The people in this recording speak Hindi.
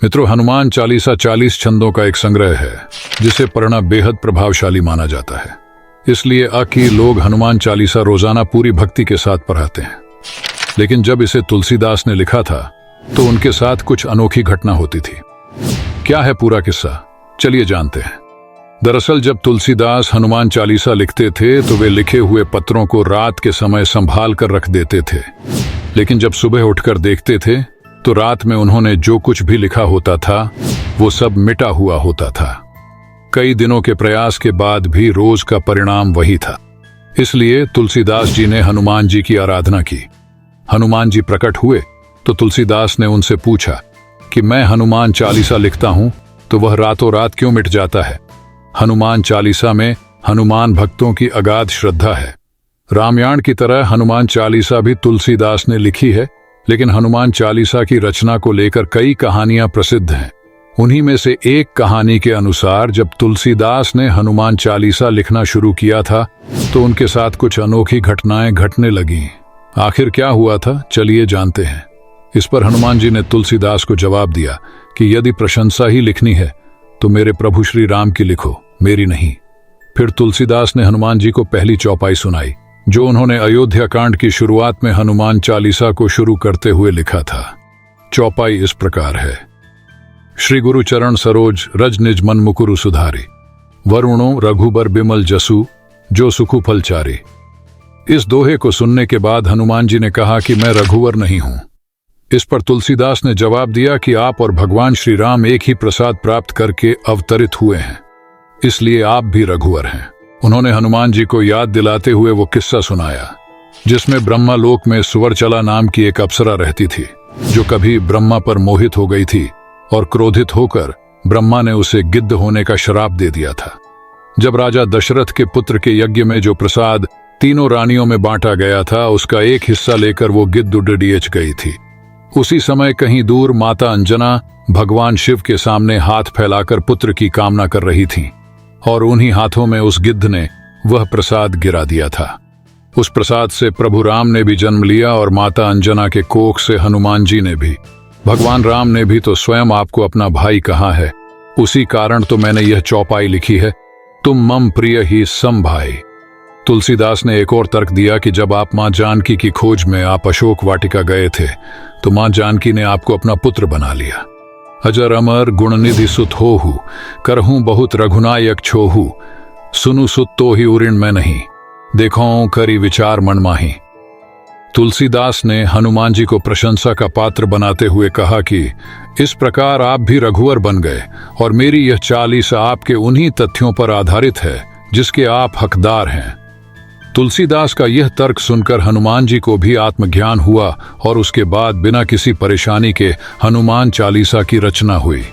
मित्रों, हनुमान चालीसा 40 छंदों का एक संग्रह है जिसे पढ़ना बेहद प्रभावशाली माना जाता है। इसलिए कि लोग हनुमान चालीसा रोजाना पूरी भक्ति के साथ पढ़ाते हैं। लेकिन जब इसे तुलसीदास ने लिखा था तो उनके साथ कुछ अनोखी घटना होती थी। क्या है पूरा किस्सा, चलिए जानते हैं। दरअसल जब तुलसीदास हनुमान चालीसा लिखते थे तो वे लिखे हुए पत्रों को रात के समय संभाल कर रख देते थे। लेकिन जब सुबह उठकर देखते थे तो रात में उन्होंने जो कुछ भी लिखा होता था वो सब मिटा हुआ होता था। कई दिनों के प्रयास के बाद भी रोज का परिणाम वही था। इसलिए तुलसीदास जी ने हनुमान जी की आराधना की। हनुमान जी प्रकट हुए तो तुलसीदास ने उनसे पूछा कि मैं हनुमान चालीसा लिखता हूं तो वह रातों रात क्यों मिट जाता है। हनुमान चालीसा में हनुमान भक्तों की अगाध श्रद्धा है। रामायण की तरह हनुमान चालीसा भी तुलसीदास ने लिखी है, लेकिन हनुमान चालीसा की रचना को लेकर कई कहानियां प्रसिद्ध हैं। उन्हीं में से एक कहानी के अनुसार जब तुलसीदास ने हनुमान चालीसा लिखना शुरू किया था तो उनके साथ कुछ अनोखी घटनाएं घटने लगीं। आखिर क्या हुआ था, चलिए जानते हैं। इस पर हनुमान जी ने तुलसीदास को जवाब दिया कि यदि प्रशंसा ही लिखनी है तो मेरे प्रभु श्री राम की लिखो, मेरी नहीं। फिर तुलसीदास ने हनुमान जी को पहली चौपाई सुनाई जो उन्होंने अयोध्या कांड की शुरुआत में हनुमान चालीसा को शुरू करते हुए लिखा था। चौपाई इस प्रकार है। श्री गुरु चरण सरोज रज निज मन मुकुरु सुधारी, वरुणो रघुबर बिमल जसु जो सुखु फल चारी। इस दोहे को सुनने के बाद हनुमान जी ने कहा कि मैं रघुवर नहीं हूं। इस पर तुलसीदास ने जवाब दिया कि आप और भगवान श्री राम एक ही प्रसाद प्राप्त करके अवतरित हुए हैं, इसलिए आप भी रघुवर हैं। उन्होंने हनुमान जी को याद दिलाते हुए वो किस्सा सुनाया जिसमें ब्रह्मालोक में सुवर्चला नाम की एक अप्सरा रहती थी जो कभी ब्रह्मा पर मोहित हो गई थी और क्रोधित होकर ब्रह्मा ने उसे गिद्ध होने का श्राप दे दिया था। जब राजा दशरथ के पुत्र के यज्ञ में जो प्रसाद तीनों रानियों में बांटा गया था उसका एक हिस्सा लेकर वो गिद्ध उड़ियच गई थी। उसी समय कहीं दूर माता अंजना भगवान शिव के सामने हाथ फैलाकर पुत्र की कामना कर रही थीं और उन्हीं हाथों में उस गिद्ध ने वह प्रसाद गिरा दिया था। उस प्रसाद से प्रभु राम ने भी जन्म लिया और माता अंजना के कोख से हनुमान जी ने भी। भगवान राम ने भी तो स्वयं आपको अपना भाई कहा है। उसी कारण तो मैंने यह चौपाई लिखी है, तुम मम प्रिय ही सम भाई। तुलसीदास ने एक और तर्क दिया कि जब आप मां जानकी की खोज में आप अशोक वाटिका गए थे तो मां जानकी ने आपको अपना पुत्र बना लिया। अजर अमर गुणनिधि सुत होहु, करहूं बहुत रघुनायक छोहु, सुनु सुत तो ही उऋण मैं नहीं, देखो करी विचार मन माही। तुलसीदास ने हनुमान जी को प्रशंसा का पात्र बनाते हुए कहा कि इस प्रकार आप भी रघुवर बन गए और मेरी यह चालीसा आपके उन्हीं तथ्यों पर आधारित है जिसके आप हकदार हैं। तुलसीदास का यह तर्क सुनकर हनुमान जी को भी आत्मज्ञान हुआ और उसके बाद बिना किसी परेशानी के हनुमान चालीसा की रचना हुई।